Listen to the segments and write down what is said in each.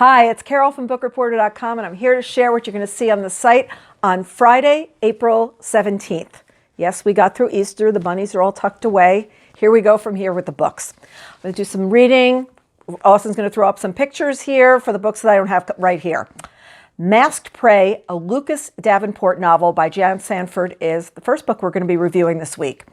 Hi, it's Carol from Bookreporter.com, and I'm here to share what you're going to see on the site on Friday, April 17th. Yes, we got through Easter. The bunnies are all tucked away. Here we go from here with the books. I'm going to do some reading. Austin's going to throw up some pictures here for the books that I don't have right here. Masked Prey, a Lucas Davenport novel by Jan Sandford, is the first book we're going to be reviewing this week.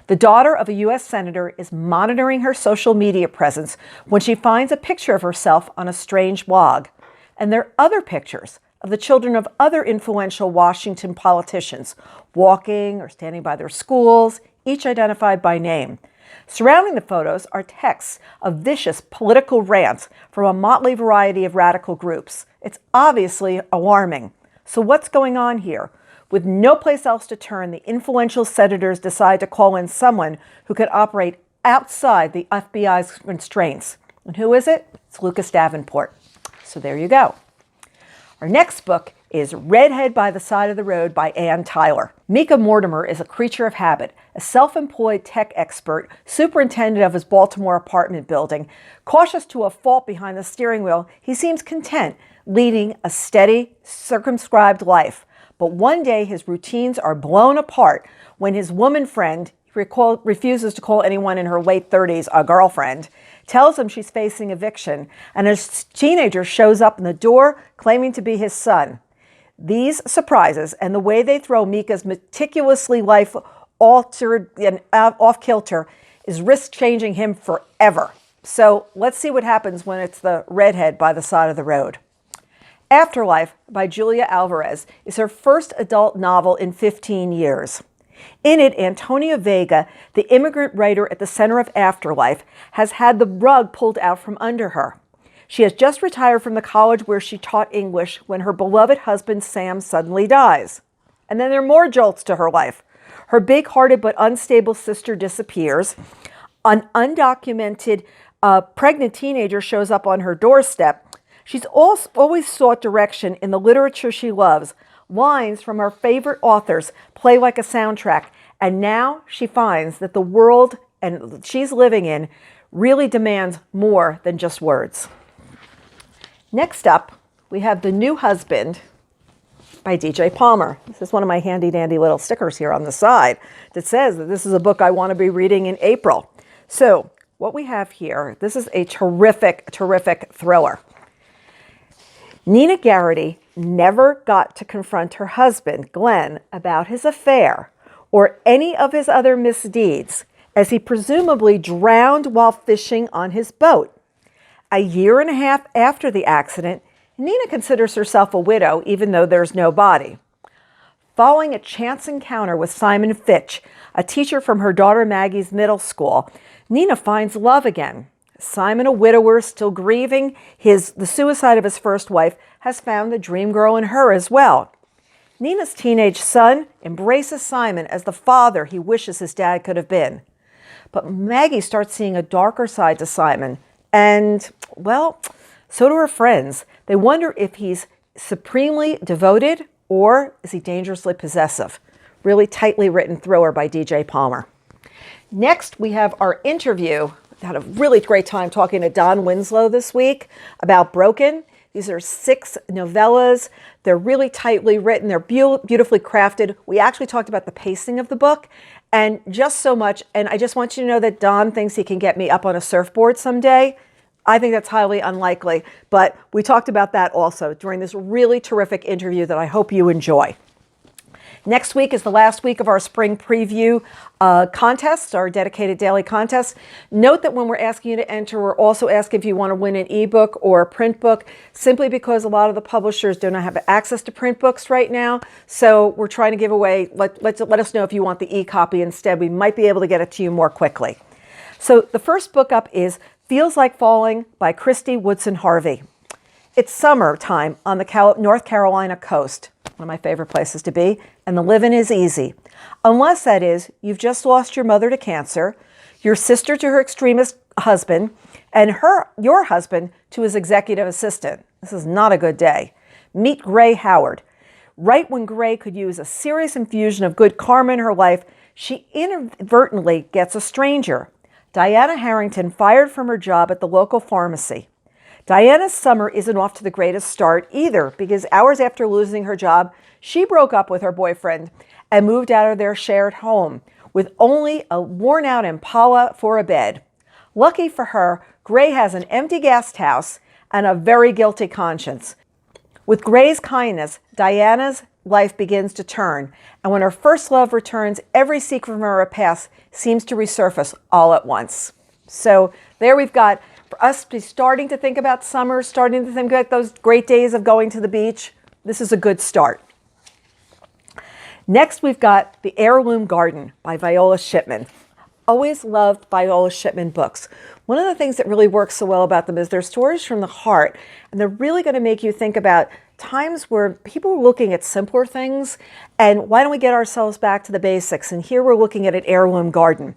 The daughter of a U.S. senator is monitoring her social media presence when she finds a picture of herself on a strange blog. And there are other pictures of the children of other influential Washington politicians walking or standing by their schools, each identified by name. Surrounding the photos are texts of vicious political rants from a motley variety of radical groups. It's obviously alarming. So what's going on here? With no place else to turn, the influential senators decide to call in someone who could operate outside the FBI's constraints. And who is it? It's Lucas Davenport. So there you go. Our next book is Redhead by the Side of the Road by Ann Tyler. Mika Mortimer is a creature of habit, a self-employed tech expert, superintendent of his Baltimore apartment building. Cautious to a fault behind the steering wheel, he seems content, leading a steady, circumscribed life. But one day his routines are blown apart when his woman friend, refuses to call anyone in her late 30s a girlfriend, tells him she's facing eviction, and a teenager shows up in the door claiming to be his son. These surprises and the way they throw Mika's meticulously life altered and off-kilter is risk-changing him forever. So let's see what happens when it's the redhead by the side of the road. Afterlife by Julia Alvarez is her first adult novel in 15 years. In it, Antonia Vega, the immigrant writer at the center of Afterlife, has had the rug pulled out from under her. She has just retired from the college where she taught English when her beloved husband Sam suddenly dies. And then there are more jolts to her life. Her big-hearted but unstable sister disappears. An undocumented pregnant teenager shows up on her doorstep. She's always sought direction in the literature she loves. Lines from her favorite authors play like a soundtrack. And now she finds that the world she's living in really demands more than just words. Next up, we have The New Husband by D.J. Palmer. This is one of my handy-dandy little stickers here on the side that says that this is a book I want to be reading in April. So what we have here, this is a terrific, terrific thriller. Nina Garrity never got to confront her husband, Glenn, about his affair or any of his other misdeeds, as he presumably drowned while fishing on his boat. A year and a half after the accident, Nina considers herself a widow, even though there's no body. Following a chance encounter with Simon Fitch, a teacher from her daughter Maggie's middle school, Nina finds love again. Simon, a widower still grieving the suicide of his first wife, has found the dream girl in her as well. Nina's teenage son embraces Simon as the father he wishes his dad could have been. But Maggie starts seeing a darker side to Simon, and, well, so do her friends. They wonder if he's supremely devoted or is he dangerously possessive. Really tightly written thriller by D.J. Palmer. Next, we have our interview. Had a really great time talking to Don Winslow this week about Broken. These are 6 novellas. They're really tightly written. They're beautifully crafted. We actually talked about the pacing of the book and just so much. And I just want you to know that Don thinks he can get me up on a surfboard someday. I think that's highly unlikely, but we talked about that also during this really terrific interview that I hope you enjoy. Next week is the last week of our spring preview contest, our dedicated daily contest. Note that when we're asking you to enter, we're also asking if you want to win an ebook or a print book, simply because a lot of the publishers do not have access to print books right now. So we're trying to give away, let us know if you want the e-copy instead. We might be able to get it to you more quickly. So the first book up is Feels Like Falling by Kristy, Woodson, Harvey. It's summertime on the North Carolina coast, one of my favorite places to be, and the living is easy. Unless, that is, you've just lost your mother to cancer, your sister to her extremist husband, and your husband to his executive assistant. This is not a good day. Meet Gray Howard. Right when Gray could use a serious infusion of good karma in her life, she inadvertently gets a stranger. Diana Harrington fired from her job at the local pharmacy. Diana's summer isn't off to the greatest start either, because hours after losing her job, she broke up with her boyfriend and moved out of their shared home with only a worn-out Impala for a bed. Lucky for her, Gray has an empty guest house and a very guilty conscience. With Gray's kindness, Diana's life begins to turn, and when her first love returns, every secret from her past seems to resurface all at once. So there we've got, for us to be starting to think about summer, starting to think about those great days of going to the beach. This is a good start. Next, we've got The Heirloom Garden by Viola Shipman. Always loved Viola Shipman books. One of the things that really works so well about them is they're stories from the heart, and they're really going to make you think about times where people were looking at simpler things, and why don't we get ourselves back to the basics? And here we're looking at an heirloom garden.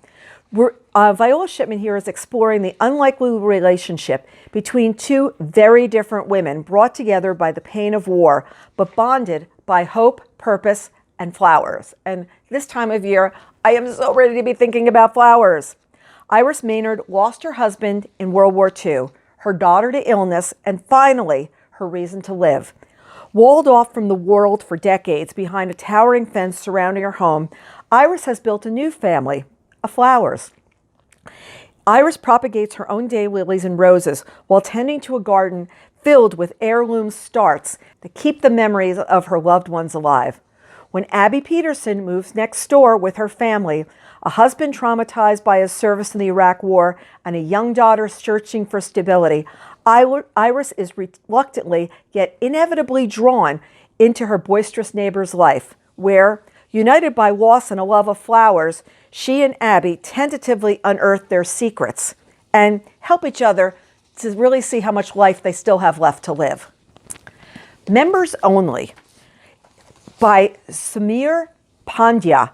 Viola Shipman here is exploring the unlikely relationship between two very different women brought together by the pain of war, but bonded by hope, purpose, and flowers. And this time of year, I am so ready to be thinking about flowers. Iris Maynard lost her husband in World War II, her daughter to illness, and finally, her reason to live. Walled off from the world for decades behind a towering fence surrounding her home, Iris has built a new family of flowers. Iris propagates her own daylilies and roses while tending to a garden filled with heirloom starts that keep the memories of her loved ones alive. When Abby Peterson moves next door with her family, a husband traumatized by his service in the Iraq War and a young daughter searching for stability, Iris is reluctantly yet inevitably drawn into her boisterous neighbor's life, where, united by loss and a love of flowers, she and Abby tentatively unearth their secrets and help each other to really see how much life they still have left to live. Members Only by Samir Pandya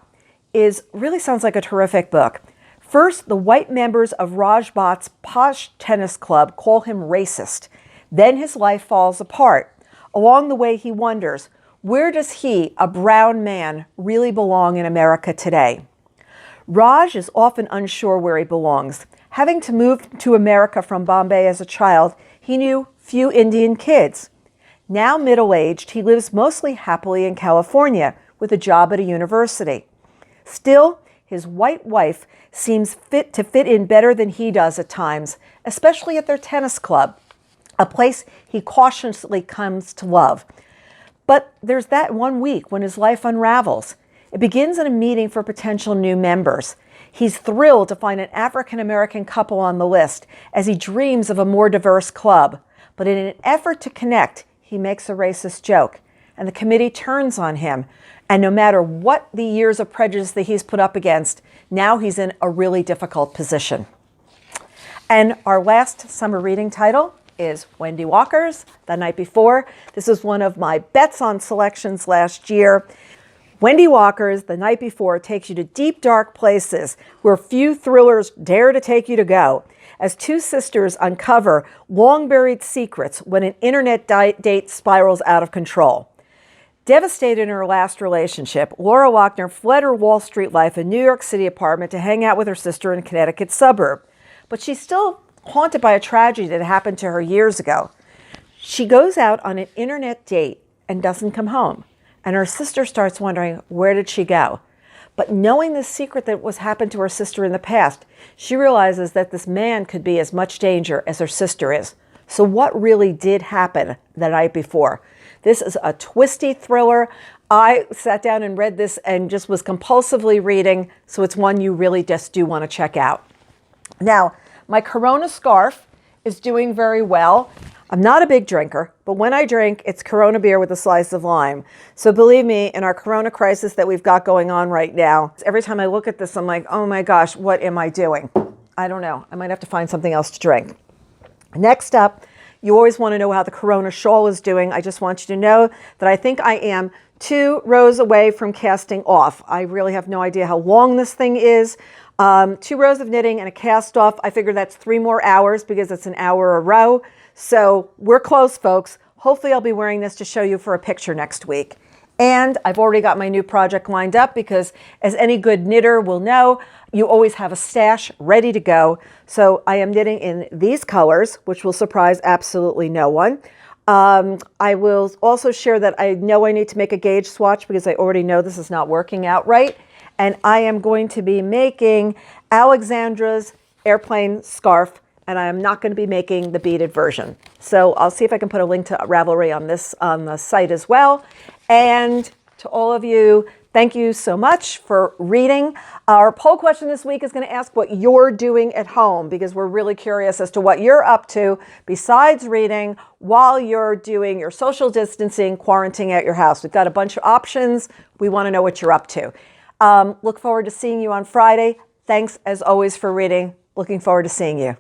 really sounds like a terrific book. First, the white members of Rajbat's posh tennis club call him racist. Then his life falls apart. Along the way, he wonders, where does he, a brown man, really belong in America today? Raj is often unsure where he belongs. Having to move to America from Bombay as a child, he knew few Indian kids. Now middle-aged, he lives mostly happily in California with a job at a university. Still, his white wife seems fit in better than he does at times, especially at their tennis club, a place he cautiously comes to love. But there's that one week when his life unravels. It begins in a meeting for potential new members. He's thrilled to find an African-American couple on the list as he dreams of a more diverse club. But in an effort to connect, he makes a racist joke, and the committee turns on him. And no matter what the years of prejudice that he's put up against, now he's in a really difficult position. And our last summer reading title is Wendy Walker's The Night Before. This is one of my bets on selections last year. Wendy Walker's The Night Before takes you to deep, dark places where few thrillers dare to take you to go, as two sisters uncover long-buried secrets when an internet date spirals out of control. Devastated in her last relationship, Laura Lochner fled her Wall Street life in New York City apartment to hang out with her sister in a Connecticut suburb. But she's still haunted by a tragedy that happened to her years ago. She goes out on an internet date and doesn't come home. And her sister starts wondering, where did she go? But knowing the secret that was happened to her sister in the past, she realizes that this man could be as much danger as her sister is. So what really did happen the night before? This is a twisty thriller. I sat down and read this and just was compulsively reading, so it's one you really just do want to check out. Now, my Corona scarf is doing very well. I'm not a big drinker, but when I drink, it's Corona beer with a slice of lime. So believe me, in our Corona crisis that we've got going on right now, every time I look at this, I'm like, oh my gosh, what am I doing? I don't know. I might have to find something else to drink. Next up, you always want to know how the Corona Shawl is doing. I just want you to know that I think I am 2 rows away from casting off. I really have no idea how long this thing is. 2 rows of knitting and a cast off. I figure that's 3 more hours because it's an hour a row. So we're close, folks. Hopefully I'll be wearing this to show you for a picture next week. And I've already got my new project lined up because, as any good knitter will know, you always have a stash ready to go. So I am knitting in these colors, which will surprise absolutely no one. I will also share that I know I need to make a gauge swatch because I already know this is not working out right. And I am going to be making Alexandra's airplane scarf, and I am not going to be making the beaded version. So I'll see if I can put a link to Ravelry on this on the site as well. And to all of you, thank you so much for reading. Our poll question this week is going to ask what you're doing at home, because we're really curious as to what you're up to besides reading while you're doing your social distancing, quarantining at your house. We've got a bunch of options. We want to know what you're up to. Look forward to seeing you on Friday. Thanks as always for reading. Looking forward to seeing you.